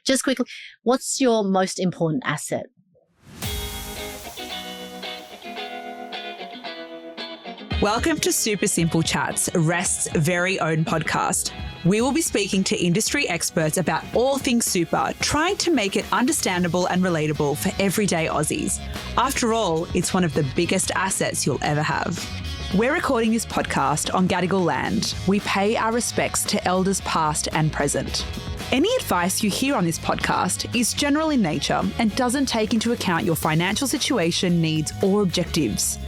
just quickly, what's your most important asset? Welcome to Super Simple Chats, Rest's very own podcast. We will be speaking to industry experts about all things super, trying to make it understandable and relatable for everyday Aussies. After all, it's one of the biggest assets you'll ever have. We're recording this podcast on Gadigal land. We pay our respects to elders past and present. Any advice you hear on this podcast is general in nature and doesn't take into account your financial situation, needs or objectives.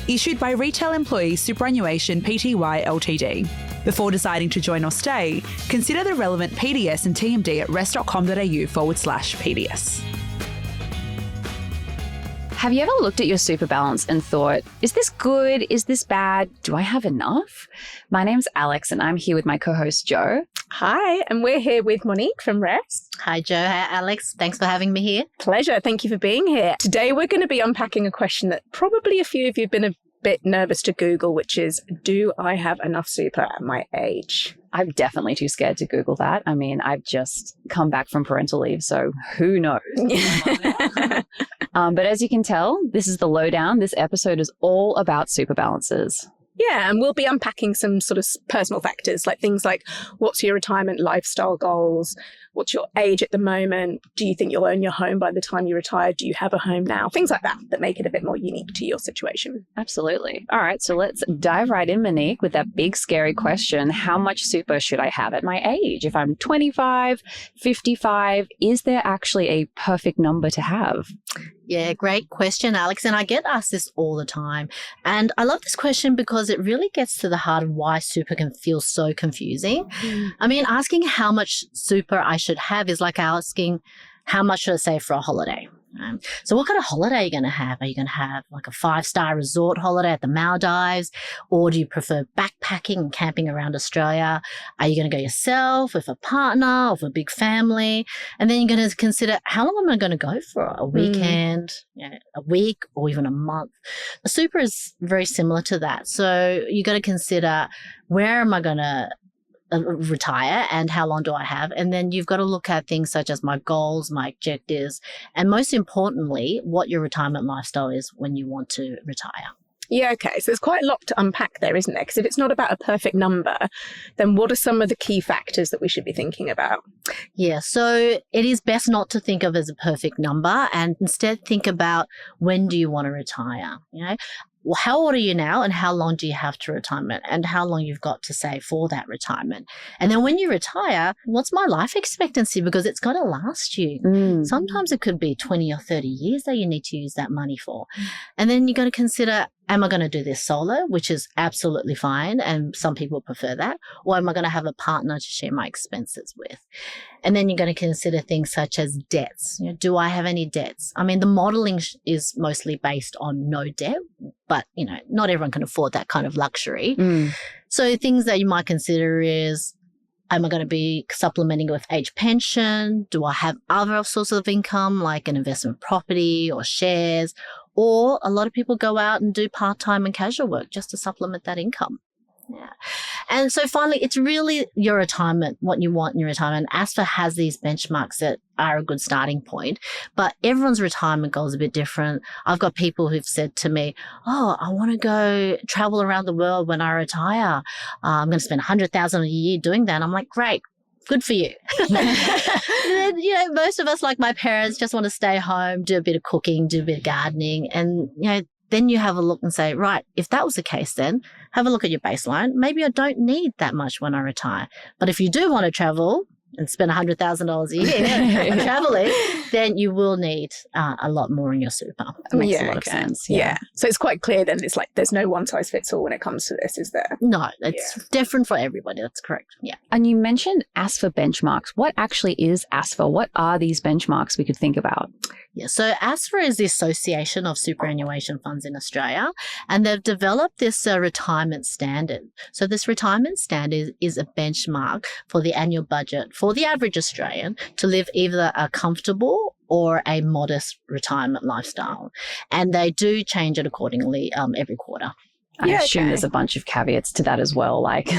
Issued by Retail Employees Superannuation Pty Ltd. Before deciding to join or stay, consider the relevant PDS and TMD at rest.com.au/PDS. Have you ever looked at your super balance and thought, is this good? Is this bad? Do I have enough? My name's Alex and I'm here with my co-host Jo. Hi, and we're here with Monique from Rest. Hi, Jo. Hi, Alex. Thanks for having me here. Pleasure. Thank you for being here. Today, we're going to be unpacking a question that probably a few of you have been a bit nervous to Google, which is, do I have enough super at my age? I'm definitely too scared to Google that. I mean, I've just come back from parental leave, so who knows? But as you can tell, this is the lowdown. This episode is all about super balances. Yeah, and we'll be unpacking some sort of personal factors, like things like what's your retirement lifestyle goals? What's your age at the moment? Do you think you'll own your home by the time you retire? Do you have a home now? Things like that make it a bit more unique to your situation. Absolutely. All right, so let's dive right in, Monique, with that big scary question. How much super should I have at my age? If I'm 25, 55, is there actually a perfect number to have? Yeah, great question, Alex. And I get asked this all the time. And I love this question because it really gets to the heart of why super can feel so confusing. I mean, asking how much super I should have is like asking how much should I save for a holiday. So what kind of holiday are you going to have? Are you going to have like a 5-star resort holiday at the Maldives? Or do you prefer backpacking and camping around Australia? Are you going to go yourself, with a partner, or with a big family? And then you're going to consider, how long am I going to go for? A weekend, a week, or even a month? A super is very similar to that. So you got to consider, where am I going to retire and how long do I have? And then you've got to look at things such as my goals, my objectives, and most importantly, what your retirement lifestyle is when you want to retire. Yeah, okay. So there's quite a lot to unpack there, isn't there? Because if it's not about a perfect number, then what are some of the key factors that we should be thinking about? Yeah, so it is best not to think of as a perfect number and instead think about, when do you want to retire? Well, how old are you now and how long do you have to retirement and how long you've got to save for that retirement? And then when you retire, what's my life expectancy? Because it's got to last you. Sometimes it could be 20 or 30 years that you need to use that money for. And then you're going to consider, am I going to do this solo, which is absolutely fine, and some people prefer that, or am I going to have a partner to share my expenses with? And then you're going to consider things such as debts. Do I have any debts? I mean, the modelling is mostly based on no debt, but, not everyone can afford that kind of luxury. So things that you might consider is, am I going to be supplementing with age pension? Do I have other sources of income like an investment property or shares? Or a lot of people go out and do part-time and casual work just to supplement that income. Yeah. And so finally, it's really your retirement, what you want in your retirement. ASFA has these benchmarks that are a good starting point, but everyone's retirement goal is a bit different. I've got people who've said to me, I want to go travel around the world when I retire. I'm going to spend $100,000 a year doing that. And I'm like, great. Good for you. And then, most of us, like my parents, just want to stay home, do a bit of cooking, do a bit of gardening. And, then you have a look and say, right, if that was the case, then have a look at your baseline. Maybe I don't need that much when I retire. But if you do want to travel and spend $100,000 a year traveling, then you will need a lot more in your super. That makes a lot of sense. Yeah. So it's quite clear then, it's like there's no one size fits all when it comes to this, is there? No, it's different for everybody. That's correct. Yeah. And you mentioned ASFA benchmarks. What actually is ASFA? What are these benchmarks we could think about? Yeah, so ASFA is the Association of Superannuation Funds in Australia, and they've developed this retirement standard. So this retirement standard is a benchmark for the annual budget for the average Australian to live either a comfortable or a modest retirement lifestyle. And they do change it accordingly every quarter. I assume there's a bunch of caveats to that as well, like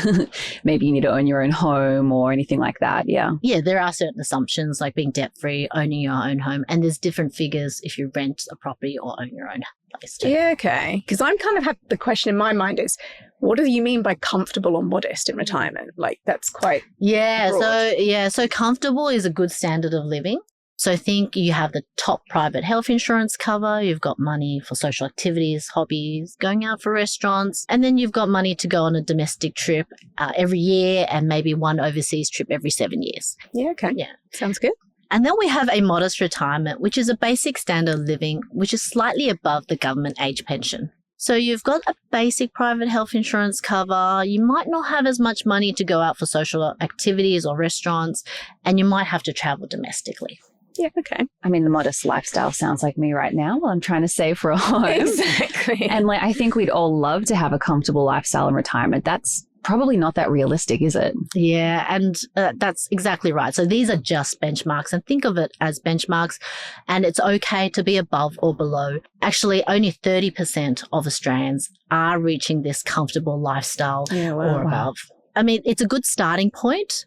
maybe you need to own your own home or anything like that. Yeah. Yeah, there are certain assumptions like being debt-free, owning your own home, and there's different figures if you rent a property or own your own place too. Yeah, okay. Because I'm kind of have the question in my mind is, what do you mean by comfortable or modest in retirement? Like that's quite broad. So comfortable is a good standard of living. So think you have the top private health insurance cover, you've got money for social activities, hobbies, going out for restaurants, and then you've got money to go on a domestic trip every year and maybe one overseas trip every 7 years. Yeah, okay. Yeah. Sounds good. And then we have a modest retirement, which is a basic standard of living, which is slightly above the government age pension. So you've got a basic private health insurance cover. You might not have as much money to go out for social activities or restaurants, and you might have to travel domestically. Yeah, okay. I mean, the modest lifestyle sounds like me right now while I'm trying to save for a home. Exactly. And I think we'd all love to have a comfortable lifestyle in retirement. That's probably not that realistic, is it? Yeah, and that's exactly right. So these are just benchmarks, and think of it as benchmarks, and it's okay to be above or below. Actually, only 30% of Australians are reaching this comfortable lifestyle or above. I mean, it's a good starting point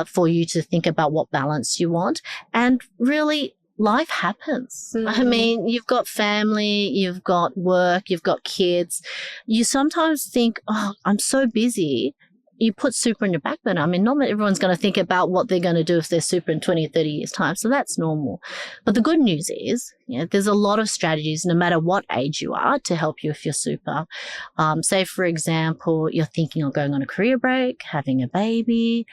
for you to think about what balance you want. And really, life happens. Mm-hmm. I mean, you've got family, you've got work, you've got kids. You sometimes think, oh, I'm so busy. You put super in your back burner. I mean, not everyone's going to think about what they're going to do if they're super in 20 or 30 years' time. So that's normal. But the good news is, there's a lot of strategies, no matter what age you are, to help you with your super. Say, for example, you're thinking of going on a career break, having a baby,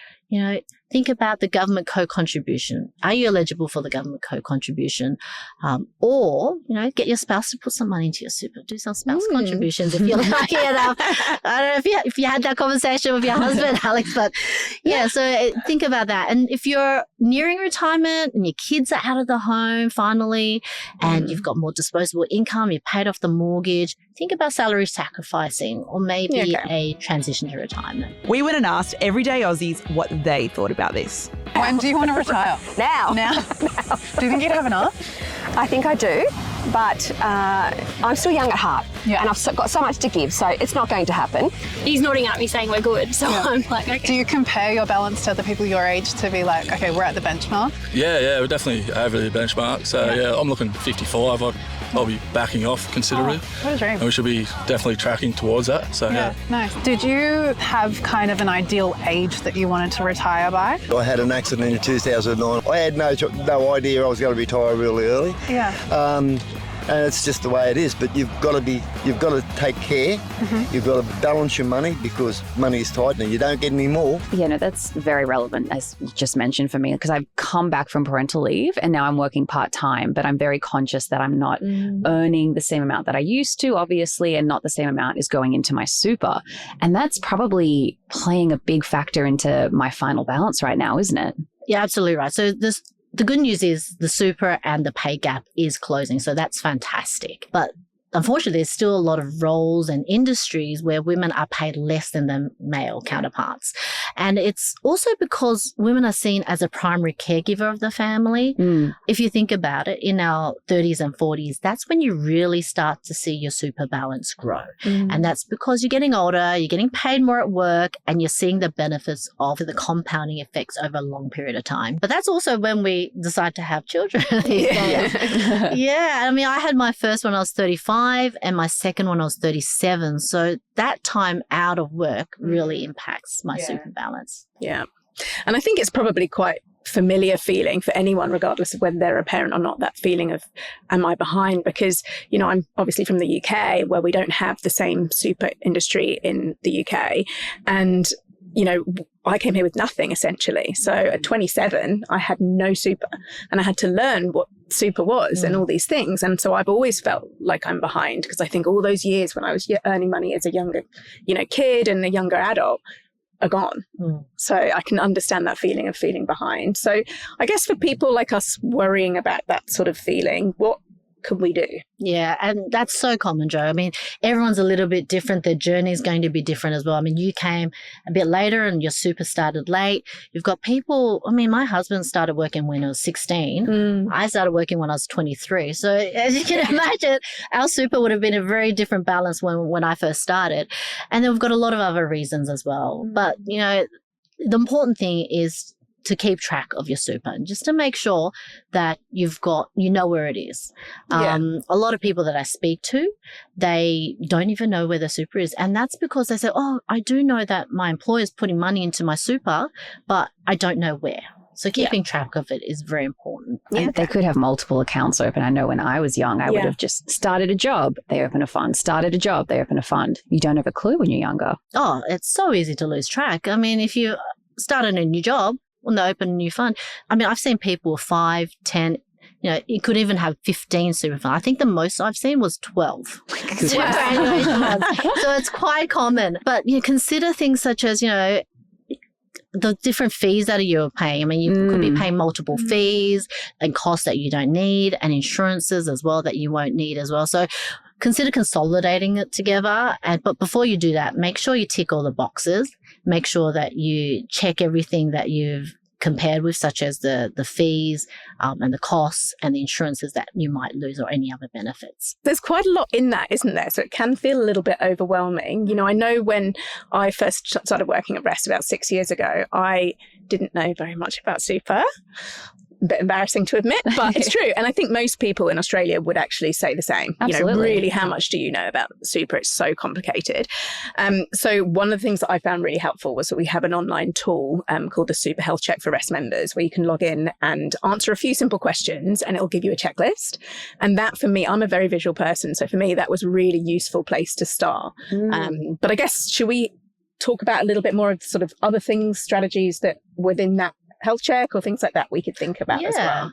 think about the government co-contribution. Are you eligible for the government co-contribution? Or, get your spouse to put some money into your super. Do some spouse contributions if you're lucky enough. I don't know if you had that conversation with your husband, Alex, but so think about that. And if you're nearing retirement and your kids are out of the home finally, and you've got more disposable income, you've paid off the mortgage, think about salary sacrificing or maybe a transition to retirement. We went and asked everyday Aussies what they thought about this. When do you want to retire? Now. Now? Do you think you'd have enough? I think I do, but I'm still young at heart, and I've got so much to give, so it's not going to happen. He's nodding at me saying we're good, so I'm like, okay. Do you compare your balance to other people your age to be like, okay, we're at the benchmark? Yeah, we're definitely over the benchmark. So I'm looking 55. I'll be backing off considerably. What a dream. And we should be definitely tracking towards that. So Nice. Did you have kind of an ideal age that you wanted to retire by? I had an accident in 2009. I had no idea I was going to retire really early. Yeah. And it's just the way it is. But you've got to take care. Mm-hmm. You've got to balance your money because money is tight and you don't get any more. Yeah, no, that's very relevant, as you just mentioned for me, because I've come back from parental leave and now I'm working part-time, but I'm very conscious that I'm not earning the same amount that I used to, obviously, and not the same amount is going into my super. And that's probably playing a big factor into my final balance right now, isn't it? Yeah, absolutely right. So the good news is the super and the pay gap is closing. So that's fantastic. But unfortunately, there's still a lot of roles and industries where women are paid less than their male counterparts. And it's also because women are seen as a primary caregiver of the family. If you think about it, in our 30s and 40s, that's when you really start to see your super balance grow. And that's because you're getting older, you're getting paid more at work, and you're seeing the benefits of the compounding effects over a long period of time. But that's also when we decide to have children these days. I mean, I had my first when I was 35. And my second one I was 37. So that time out of work really impacts my super balance. Yeah. And I think it's probably quite familiar feeling for anyone, regardless of whether they're a parent or not, that feeling of, am I behind? Because, I'm obviously from the UK where we don't have the same super industry in the UK. And I came here with nothing, essentially. So at 27, I had no super and I had to learn what super was and all these things. And so I've always felt like I'm behind because I think all those years when I was earning money as a younger, kid and a younger adult are gone. So I can understand that feeling of feeling behind. So I guess for people like us worrying about that sort of feeling, what can we do? Yeah, and that's so common, Joe. I mean, everyone's a little bit different. Their journey is going to be different as well. I mean, you came a bit later and your super started late. You've got people, I mean, my husband started working when he was 16. I started working when I was 23. So as you can imagine, our super would have been a very different balance when I first started. And then we've got a lot of other reasons as well. But, you know, the important thing is to keep track of your super and just to make sure that you know where it is. A lot of people that I speak to, they don't even know where their super is. And that's because they say, oh, I do know that my employer's putting money into my super, but I don't know where. So keeping track of it is very important. And they could have multiple accounts open. I know when I was young, I would have just started a job, they open a fund, started a job, they open a fund. You don't have a clue when you're younger. Oh, it's so easy to lose track. I mean, if you started a new job, when they open a new fund, I mean, I've seen people with 5, 10, you know, you could even have 15 super funds. I think the most I've seen was 12 superannuation funds. So it's quite common. But you consider things such as, you know, the different fees that you're paying. I mean, you could be paying multiple fees and costs that you don't need and insurances as well that you won't need as well. So consider consolidating it together. But before you do that, make sure you tick all the boxes. Make sure that you check everything that you've compared with, such as the fees and the costs and the insurances that you might lose or any other benefits. There's quite a lot in that, isn't there? So it can feel a little bit overwhelming. You know, I know when I first started working at Rest about 6 years ago, I didn't know very much about super. A bit embarrassing to admit, but it's true. And I think most people in Australia would actually say the same. Absolutely. You know, really, how much do you know about super? It's so complicated. So one of the things that I found really helpful was that we have an online tool called the Super Health Check for Rest members, where you can log in and answer a few simple questions and it'll give you a checklist. And that, for me, I'm a very visual person. So for me, that was a really useful place to start. But I guess, should we talk about a little bit more of sort of other things, strategies that within that health check or things like that we could think about as well?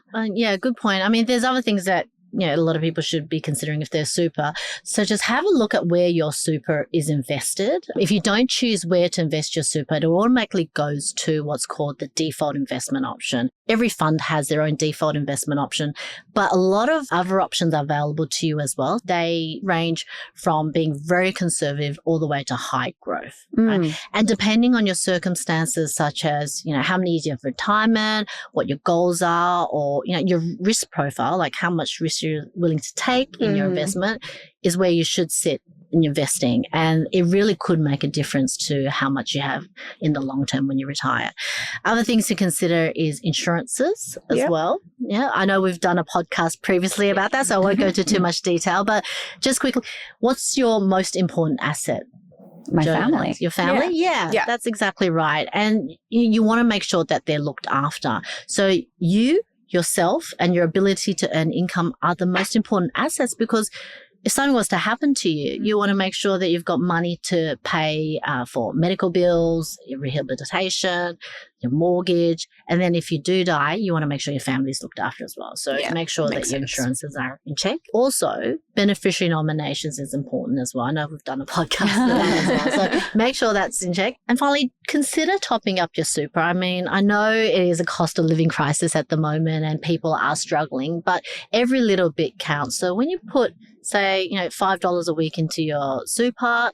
Good point. I mean, there's other things that, you know, a lot of people should be considering if they're super. So just have a look at where your super is invested. If you don't choose where to invest your super, it automatically goes to what's called the default investment option. Every fund has their own default investment option, but a lot of other options are available to you as well. They range from being very conservative all the way to high growth. Right? And depending on your circumstances, such as, you know, how many years you have retirement, what your goals are, or, you know, your risk profile, like how much risk you're willing to take in your investment, is where you should sit in investing. And it really could make a difference to how much you have in the long term when you retire. Other things to consider is insurances as well. Yeah, I know we've done a podcast previously about that, so I won't go into too much detail, but just quickly, what's your most important asset? My family. Your family? Yeah, that's exactly right. And you want to make sure that they're looked after. So yourself and your ability to earn income are the most important assets, because if something was to happen to you, you want to make sure that you've got money to pay for medical bills, your rehabilitation, your mortgage. And then if you do die, you want to make sure your family's looked after as well. So make sure that your insurances are in check. Also, beneficiary nominations is important as well. I know we've done a podcast for that as well. So make sure that's in check. And finally, consider topping up your super. I mean, I know it is a cost of living crisis at the moment and people are struggling, but every little bit counts. So when you put, say, you know, $5 a week into your super,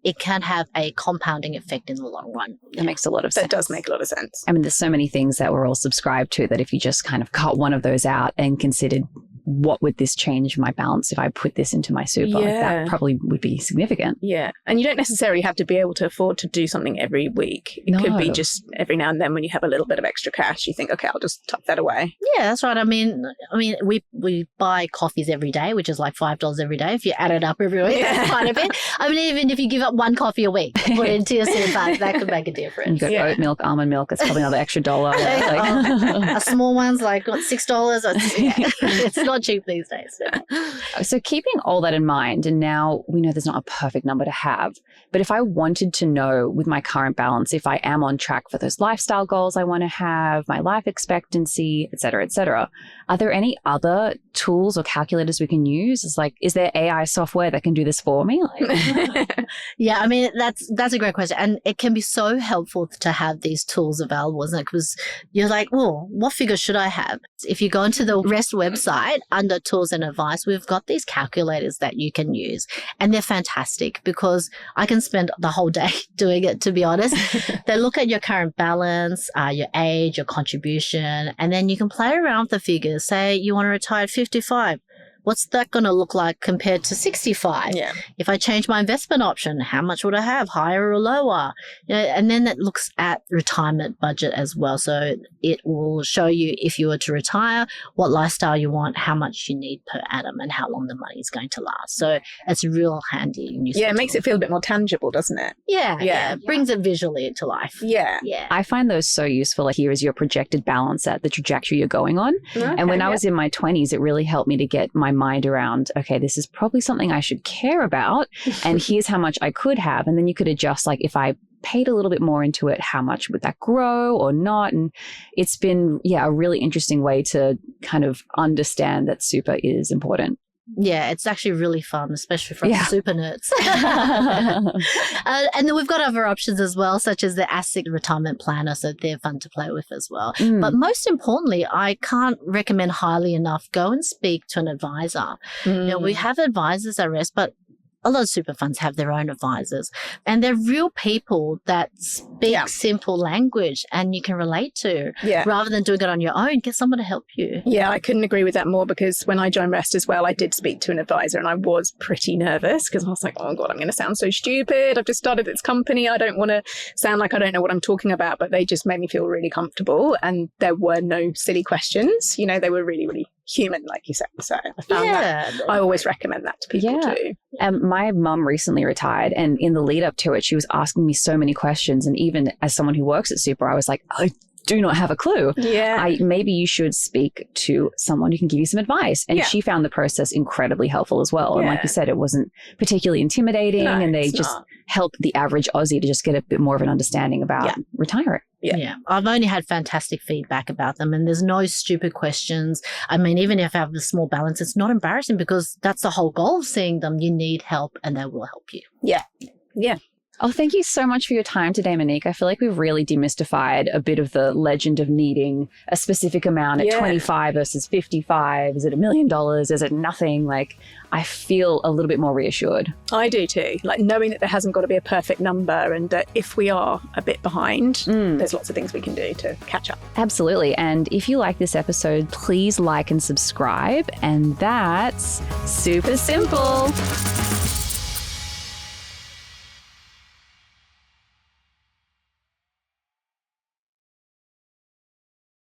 it can have a compounding effect in the long run. That makes a lot of sense. That does make a lot of sense. I mean, there's so many things that we're all subscribed to that if you just kind of cut one of those out and considered what would this change my balance if I put this into my super, that probably would be significant. Yeah. And you don't necessarily have to be able to afford to do something every week. It could be just every now and then when you have a little bit of extra cash, you think, okay, I'll just tuck that away. Yeah, that's right. I mean, we buy coffees every day, which is like $5 every day. If you add it up every week, that's quite a bit. I mean, even if you give up one coffee a week, put it into your super, that could make a difference. You got oat milk, almond milk, it's probably another extra $1. A small one's like $6. It's not cheap these days. So keeping all that in mind, and now we know there's not a perfect number to have, but if I wanted to know with my current balance, if I am on track for those lifestyle goals I want to have, my life expectancy, et cetera, are there any other tools or calculators we can use? It's like, is there AI software that can do this for me? Yeah, I mean, that's a great question. And it can be so helpful to have these tools available, isn't it? Because you're like, well, what figure should I have? If you go into the Rest website, under tools and advice, we've got these calculators that you can use, and they're fantastic because I can spend the whole day doing it, to be honest. They look at your current balance, your age, your contribution, and then you can play around with the figures. Say you want to retire at 55. What's that going to look like compared to 65? Yeah. If I change my investment option, how much would I have, higher or lower? And then it looks at retirement budget as well. So it will show you if you were to retire, what lifestyle you want, how much you need per annum, and how long the money is going to last. So it's real handy. Yeah, it makes it feel a bit more tangible, doesn't it? Yeah. It brings it visually to life. Yeah. I find those so useful. Like, here is your projected balance at the trajectory you're going on. Okay, and when I was in my 20s, it really helped me to get my mind around, okay, this is probably something I should care about, and here's how much I could have. And then you could adjust, like, if I paid a little bit more into it, how much would that grow or not? And it's been, a really interesting way to kind of understand that super is important. Yeah, it's actually really fun, especially for us super nerds. And then we've got other options as well, such as the ASIC retirement planner, so they're fun to play with as well. But most importantly, I can't recommend highly enough, go and speak to an advisor. We have advisors at Rest, but a lot of super funds have their own advisors, and they're real people that speak simple language and you can relate to, rather than doing it on your own. Get someone to help you. Yeah, I couldn't agree with that more, because when I joined Rest as well, I did speak to an advisor and I was pretty nervous because I was like, oh God, I'm going to sound so stupid. I've just started this company. I don't want to sound like I don't know what I'm talking about, but they just made me feel really comfortable, and there were no silly questions. They were really, really human, like you said. So I found that I always recommend that to people too. My mum recently retired, and in the lead up to it, she was asking me so many questions. And even as someone who works at Super, I was like, I do not have a clue. Maybe you should speak to someone who can give you some advice. And she found the process incredibly helpful as well. And like you said, it wasn't particularly intimidating, and they just helped the average Aussie to just get a bit more of an understanding about retiring. Yeah. I've only had fantastic feedback about them, and there's no stupid questions. I mean, even if I have a small balance, it's not embarrassing, because that's the whole goal of seeing them. You need help and they will help you. Yeah. Oh, thank you so much for your time today, Monique. I feel like we've really demystified a bit of the legend of needing a specific amount at 25 versus 55. Is it $1 million? Is it nothing? Like, I feel a little bit more reassured. I do too. Like, knowing that there hasn't got to be a perfect number, and that if we are a bit behind, there's lots of things we can do to catch up. Absolutely. And if you like this episode, please like and subscribe. And that's super simple.